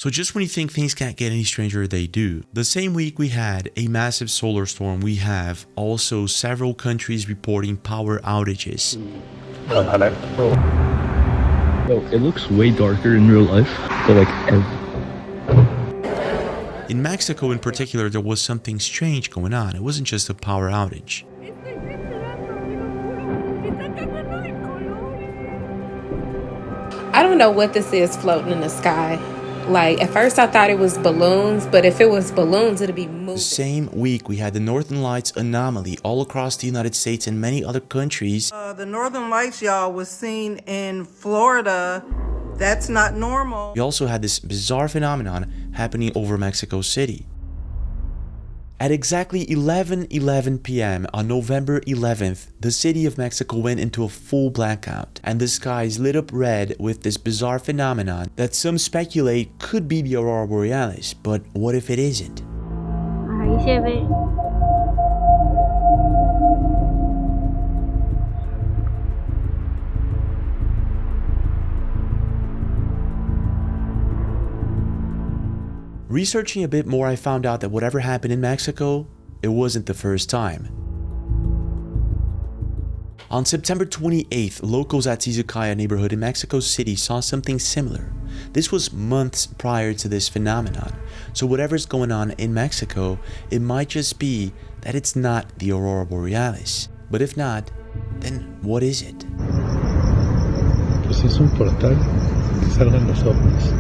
So just when you think things can't get any stranger, they do. The same week we had a massive solar storm, we have also several countries reporting power outages. Yo, it looks way darker in real life, but like in Mexico in particular, there was something strange going on. It wasn't just a power outage. I don't know what this is floating in the sky. Like, at first I thought it was balloons, but if it was balloons, it'd be moving. The same week, we had the Northern Lights anomaly all across the United States and many other countries. The Northern Lights, y'all, was seen in Florida. That's not normal. We also had this bizarre phenomenon happening over Mexico City. At exactly 11:11 p.m. on November 11th, the city of Mexico went into a full blackout, and the skies lit up red with this bizarre phenomenon that some speculate could be the aurora borealis, but what if it isn't? Ahí se ve. Researching a bit more, I found out that whatever happened in Mexico, it wasn't the first time. On September 28th, locals at Tizukaya neighborhood in Mexico City saw something similar. This was months prior to this phenomenon, so whatever's going on in Mexico, it might just be that it's not the aurora borealis. But if not, then what is it? Pues es un portal que salgan los ovnis.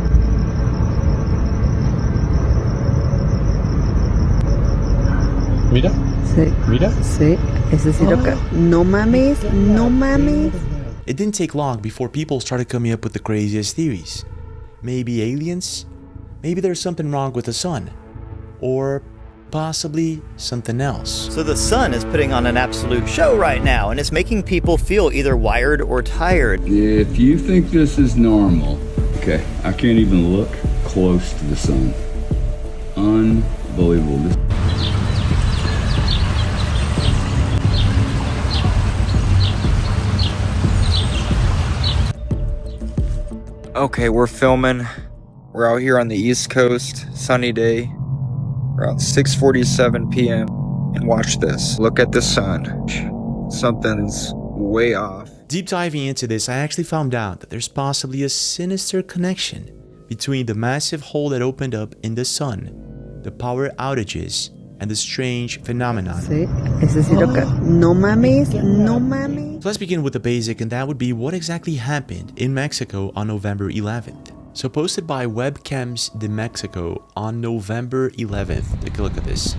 Mira. Sí. Mira. Sí. Ese sí lo que... No mames, no mames. It didn't take long before people started coming up with the craziest theories. Maybe aliens? Maybe there's something wrong with the sun. Or possibly something else. So the sun is putting on an absolute show right now, and it's making people feel either wired or tired. If you think this is normal, okay, I can't even look close to the sun. Unbelievable. Okay, we're filming. We're out here on the East Coast, sunny day, around 6:47 p.m. And watch this. Look at the sun. Something's way off. Deep diving into this, I actually found out that there's possibly a sinister connection between the massive hole that opened up in the sun, the power outages, and the strange phenomenon. Sí, ese sí lo que... No mames, no mames. So let's begin with the basic, and that would be what exactly happened in Mexico on November 11th. So posted by Webcams de Mexico on November 11th. Take a look at this.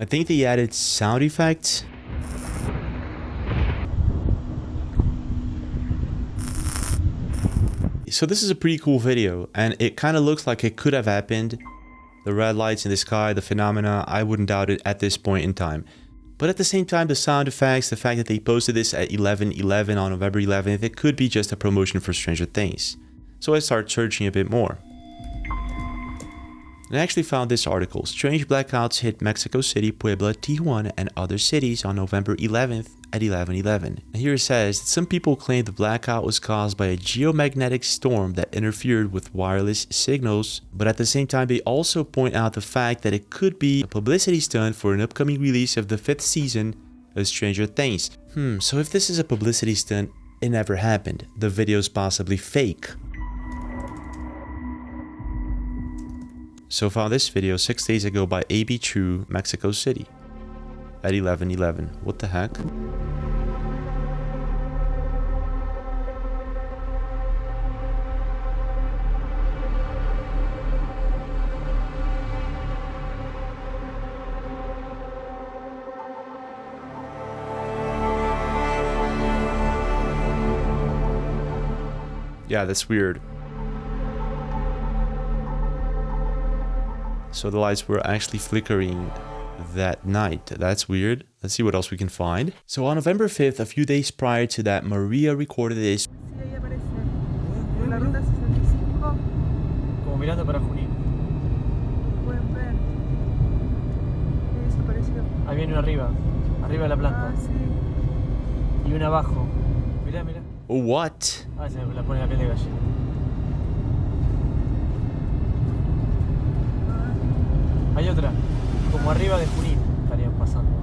I think they added sound effects. So this is a pretty cool video, and it kind of looks like it could have happened. The red lights in the sky, the phenomena, I wouldn't doubt it at this point in time. But at the same time, the sound effects, the fact that they posted this at 11:11 on November 11th, it could be just a promotion for Stranger Things. So I started searching a bit more. And I actually found this article. Strange blackouts hit Mexico City, Puebla, Tijuana, and other cities on November 11th at 11:11. And here it says that some people claim the blackout was caused by a geomagnetic storm that interfered with wireless signals, but at the same time they also point out the fact that it could be a publicity stunt for an upcoming release of the 5th season of Stranger Things. So if this is a publicity stunt, it never happened. The video is possibly fake. So found this video 6 days ago by AB True, Mexico City at 11:11. What the heck? Yeah, that's weird. So the lights were actually flickering that night. That's weird. Let's see what else we can find. So on November 5th, a few days prior to that, Maria recorded this. Como mirando para Junín. Pueden ver. Desapareció. Ahí viene uno arriba. Arriba de la planta. Ah, sí. Y una abajo. Mirá, mirá. What? Ah, se me la pone la piel de gallina. Hay otra. Como arriba de Junín estarían pasando.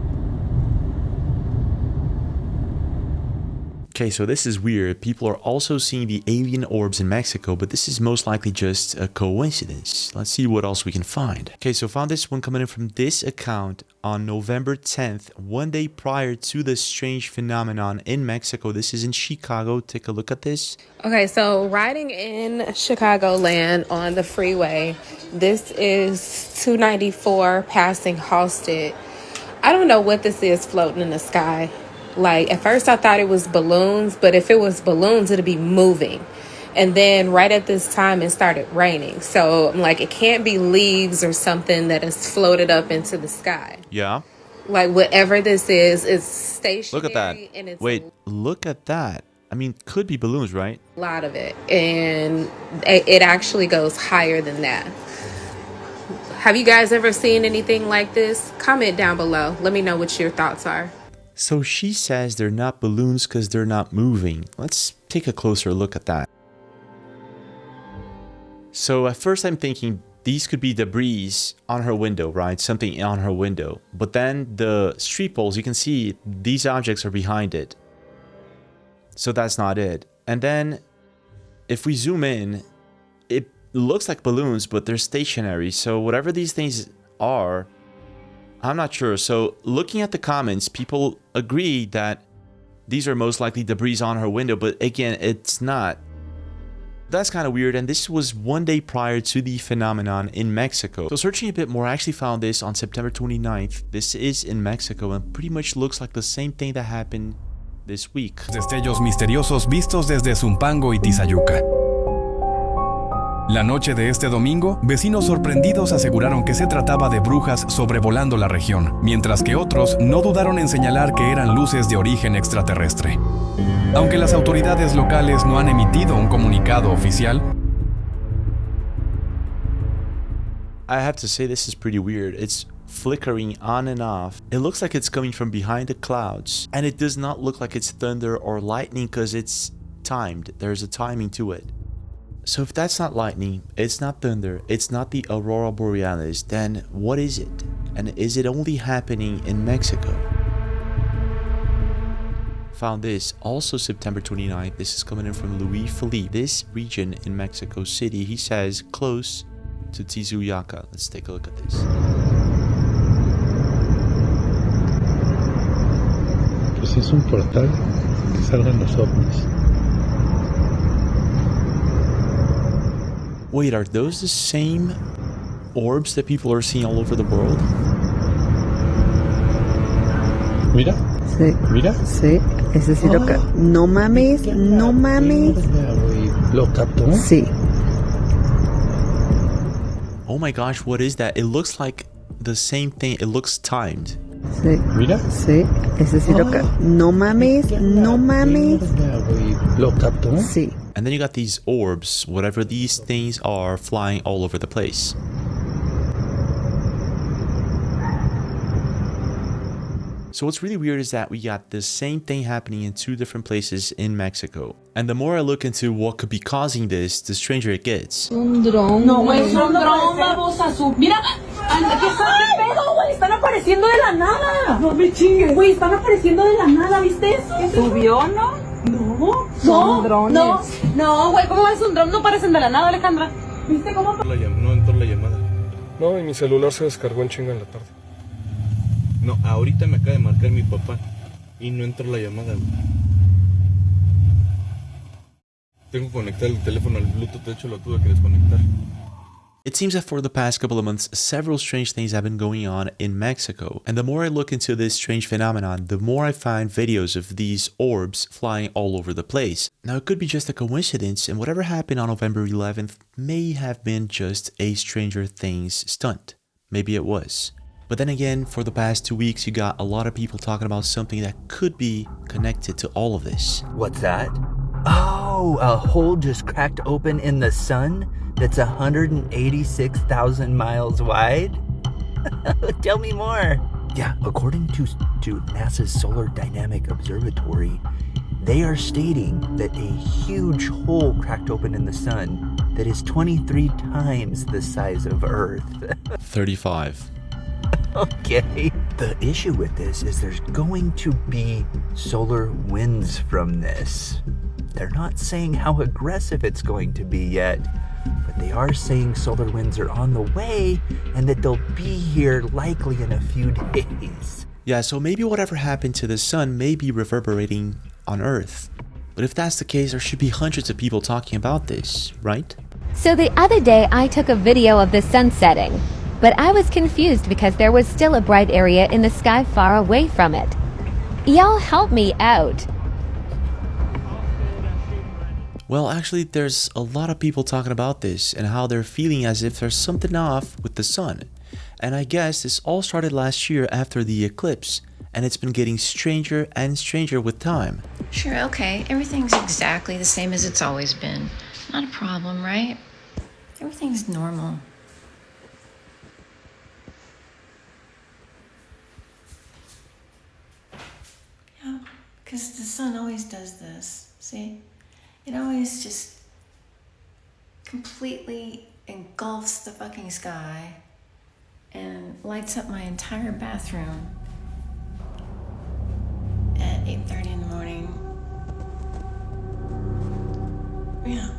Okay, so this is weird. People are also seeing the alien orbs in Mexico, but this is most likely just a coincidence. Let's see what else we can find. Okay, so found this one coming in from this account on November 10th, one day prior to the strange phenomenon in Mexico. This is in Chicago. Take a look at this. Okay, so riding in Chicagoland on the freeway, this is 294 passing Halsted. I don't know what this is floating in the sky. Like, at first I thought it was balloons, but if it was balloons, it'd be moving. And then right at this time, it started raining. So I'm like, it can't be leaves or something that has floated up into the sky. Yeah. Like, whatever this is, it's stationary. Look at that. And it's Wait, look at that. I mean, could be balloons, right? a lot of it. And it actually goes higher than that. Have you guys ever seen anything like this? Comment down below. Let me know what your thoughts are. So she says they're not balloons because they're not moving. Let's take a closer look at that. So at first I'm thinking these could be debris on her window, right? Something on her window. But then the street poles, you can see these objects are behind it. So that's not it. And then if we zoom in, it looks like balloons, but they're stationary. So whatever these things are, I'm not sure. So looking at the comments, people agree that these are most likely debris on her window, but again, it's not. That's kind of weird, and this was one day prior to the phenomenon in Mexico. So searching a bit more, I actually found this on September 29th. This is in Mexico and pretty much looks like the same thing that happened this week. Destellos misteriosos vistos desde Zumpango y Tizayuca. La noche de este domingo, vecinos sorprendidos aseguraron que se trataba de brujas sobrevolando la región, mientras que otros no dudaron en señalar que eran luces de origen extraterrestre. Aunque las autoridades locales no han emitido un comunicado oficial, I have to say this is pretty weird. It's flickering on and off. It looks like it's coming from behind the clouds, and it does not look like it's thunder or lightning because it's timed. There's a timing to it. So if that's not lightning, it's not thunder, it's not the aurora borealis, then what is it? And is it only happening in Mexico? Found this also September 29th. This is coming in from Luis Felipe. This region in Mexico City, he says close to Tizuyaca. Let's take a look at this. Pues es un portal que salgan los ovnis. Wait, are those the same orbs that people are seeing all over the world? Mira. Sí. Mira. Sí. Ese sí lo captó. No mames, no mames. ¿Lo captó? Sí. Oh my gosh, what is that? It looks like the same thing. It looks timed. Sí. Mira. Sí. Ese sí lo captó. No mames, no mames. ¿Lo captó? Sí. And then you got these orbs, whatever these things are, flying all over the place. So what's really weird is that we got the same thing happening in two different places in Mexico. And the more I look into what could be causing this, the stranger it gets. Un dron. No es un dron, babosa. Mira, ¿qué pedo, güey? Están apareciendo de la nada. No me chingues. Güey, están apareciendo de la nada, ¿viste eso? ¿Subió, no? No. Son drones. No, güey, ¿cómo es un dron? No parecen de la nada, Alejandra. ¿Viste cómo? No entró la llamada. No, y mi celular se descargó en chinga en la tarde. No, ahorita me acaba de marcar mi papá y no entró la llamada, güey. Tengo que conectar el teléfono al Bluetooth, de hecho lo tuve que desconectar. It seems that for the past couple of months, several strange things have been going on in Mexico. And the more I look into this strange phenomenon, the more I find videos of these orbs flying all over the place. Now, it could be just a coincidence, and whatever happened on November 11th may have been just a Stranger Things stunt. Maybe it was. But then again, for the past 2 weeks, you got a lot of people talking about something that could be connected to all of this. What's that? Oh, a hole just cracked open in the sun that's 186,000 miles wide? Tell me more. Yeah, according to NASA's Solar Dynamic Observatory, they are stating that a huge hole cracked open in the sun that is 23 times the size of Earth. 35. Okay. The issue with this is there's going to be solar winds from this. They're not saying how aggressive it's going to be yet, but they are saying solar winds are on the way and that they'll be here likely in a few days. Yeah, so maybe whatever happened to the sun may be reverberating on Earth. But if that's the case, there should be hundreds of people talking about this, right? So the other day I took a video of the sun setting, but I was confused because there was still a bright area in the sky far away from it. Y'all help me out. Well, actually, there's a lot of people talking about this and how they're feeling as if there's something off with the sun. And I guess this all started last year after the eclipse, and it's been getting stranger and stranger with time. Sure, okay. Everything's exactly the same as it's always been. Not a problem, right? Everything's normal. Yeah, because the sun always does this, see? It always just completely engulfs the fucking sky and lights up my entire bathroom at 8:30 in the morning. Yeah,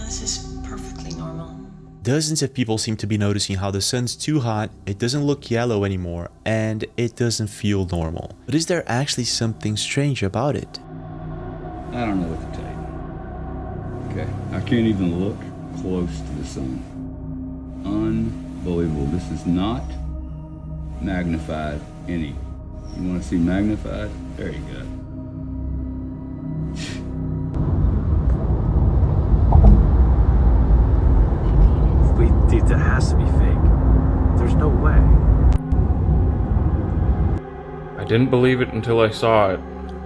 it's just perfectly normal. Dozens of people seem to be noticing how the sun's too hot, it doesn't look yellow anymore, and it doesn't feel normal. But is there actually something strange about it? I don't know what to tell you. Okay, I can't even look close to the sun. Unbelievable. This is not magnified any. You want to see magnified? There you go. Wait, dude, that has to be fake. There's no way. I didn't believe it until I saw it.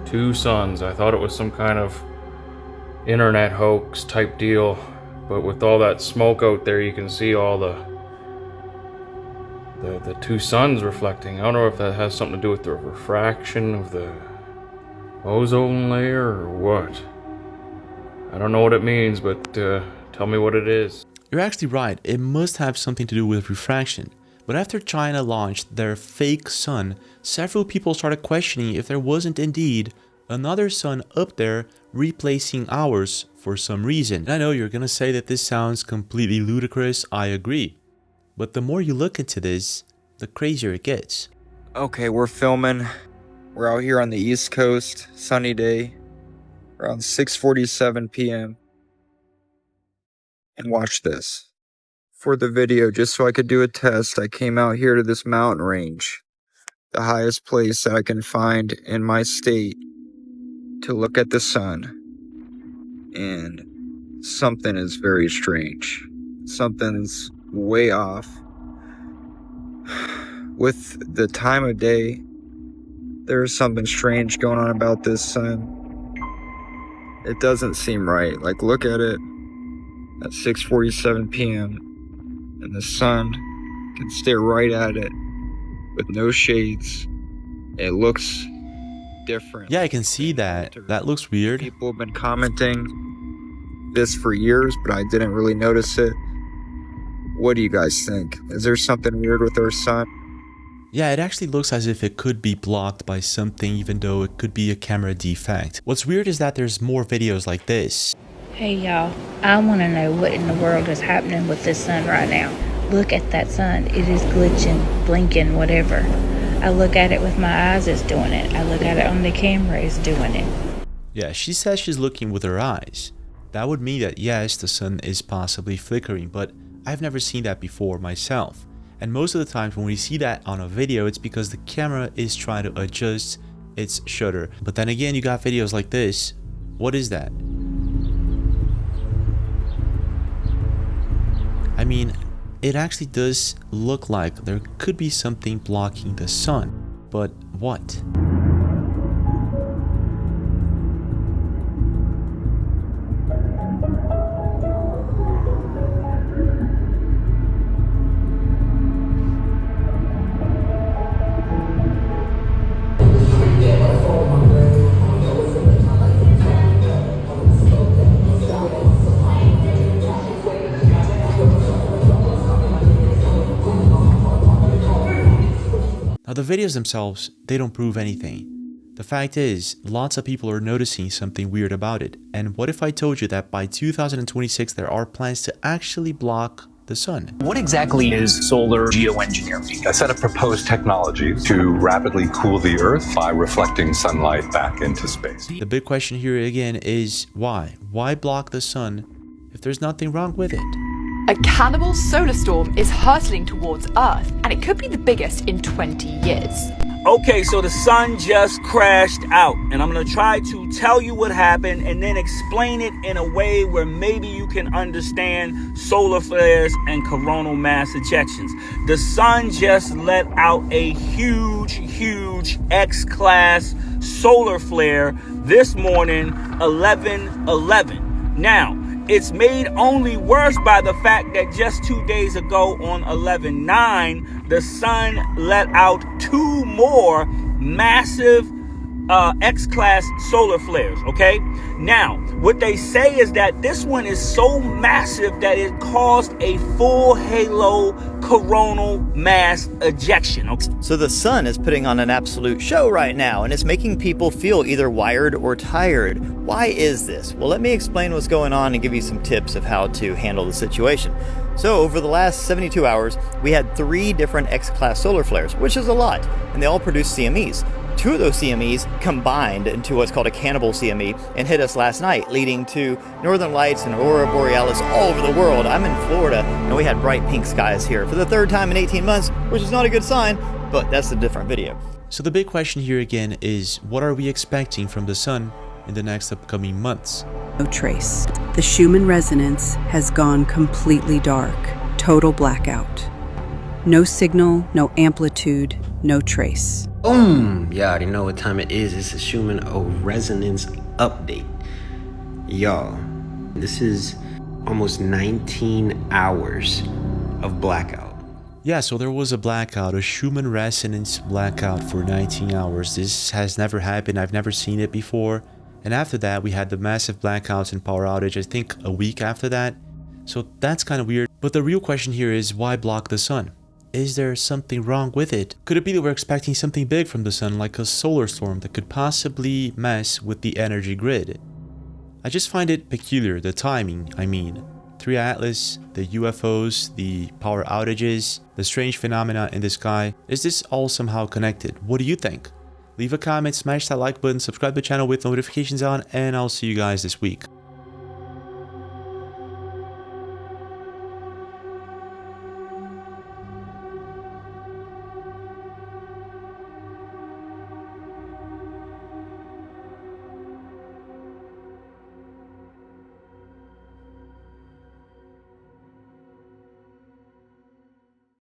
2 suns. I thought it was some kind of internet hoax type deal, but with all that smoke out there, you can see all the 2 suns reflecting. I don't know if that has something to do with the refraction of the ozone layer or what. I don't know what it means, but tell me what it is. You're actually right, it must have something to do with refraction. But after China launched their fake sun, several people started questioning if there wasn't indeed another sun up there replacing ours for some reason. And I know you're gonna say that this sounds completely ludicrous, I agree. But the more you look into this, the crazier it gets. Okay, we're filming. We're out here on the East Coast, sunny day, around 6:47 p.m. And watch this. For the video, just so I could do a test, I came out here to this mountain range, the highest place that I can find in my state, to look at the sun. And something is very strange. Something's way off. With the time of day, there's something strange going on about this sun. It doesn't seem right. Like, look at it at 6:47 p.m. and the sun can stare right at it with no shades. It looks different. Yeah, I can see that. That looks weird. People have been commenting this for years, but I didn't really notice it. What do you guys think? Is there something weird with our sun? Yeah, it actually looks as if it could be blocked by something, even though it could be a camera defect. What's weird is that there's more videos like this. Hey y'all, I want to know what in the world is happening with this sun right now. Look at that sun. It is glitching, blinking, whatever. I look at it with my eyes, it's doing it. I look at it on the camera, it's doing it. Yeah, she says she's looking with her eyes. That would mean that yes, the sun is possibly flickering, but I've never seen that before myself. And most of the times when we see that on a video, it's because the camera is trying to adjust its shutter. But then again, you got videos like this. What is that? I mean, it actually does look like there could be something blocking the sun. But what? the videos themselves, they don't prove anything. The fact is, lots of people are noticing something weird about it. And what if I told you that by 2026 there are plans to actually block the sun? What exactly is solar geoengineering? A set of proposed technologies to rapidly cool the Earth by reflecting sunlight back into space. The big question here again is why? Why block the sun if there's nothing wrong with it? A cannibal solar storm is hurtling towards Earth, and it could be the biggest in 20 years. Okay, so the sun just crashed out, and I'm going to try to tell you what happened and then explain it in a way where maybe you can understand solar flares and coronal mass ejections. The sun just let out a huge X-class solar flare this morning, 11/11. Now, it's made only worse by the fact that just 2 days ago on 11/9, the sun let out 2 more massive X-class solar flares, okay? Now, what they say is that this one is so massive that it caused a full halo coronal mass ejection. Okay? So the sun is putting on an absolute show right now, and it's making people feel either wired or tired. Why is this? Well, let me explain what's going on and give you some tips of how to handle the situation. So over the last 72 hours, we had 3 different X-class solar flares, which is a lot, and they all produce CMEs. 2 of those CMEs combined into what's called a Cannibal CME and hit us last night, leading to northern lights and aurora borealis all over the world. I'm in Florida, and we had bright pink skies here for the 3rd time in 18 months, which is not a good sign, but that's a different video. So the big question here again is, what are we expecting from the sun in the next upcoming months? No trace. The Schumann resonance has gone completely dark. Total blackout. No signal, no amplitude, no trace. Boom! You already know what time it is. It's a Schumann resonance update. Y'all, this is almost 19 hours of blackout. Yeah, so there was a blackout, a Schumann resonance blackout for 19 hours. This has never happened. I've never seen it before. And after that, we had the massive blackouts and power outage, I think a week after that. So that's kind of weird. But the real question here is, why block the sun? Is there something wrong with it? Could it be that we're expecting something big from the sun, like a solar storm that could possibly mess with the energy grid? I just find it peculiar, the timing, I mean. 3 Atlas, the UFOs, the power outages, the strange phenomena in the sky. Is this all somehow connected? What do you think? Leave a comment, smash that like button, subscribe to the channel with notifications on, and I'll see you guys this week.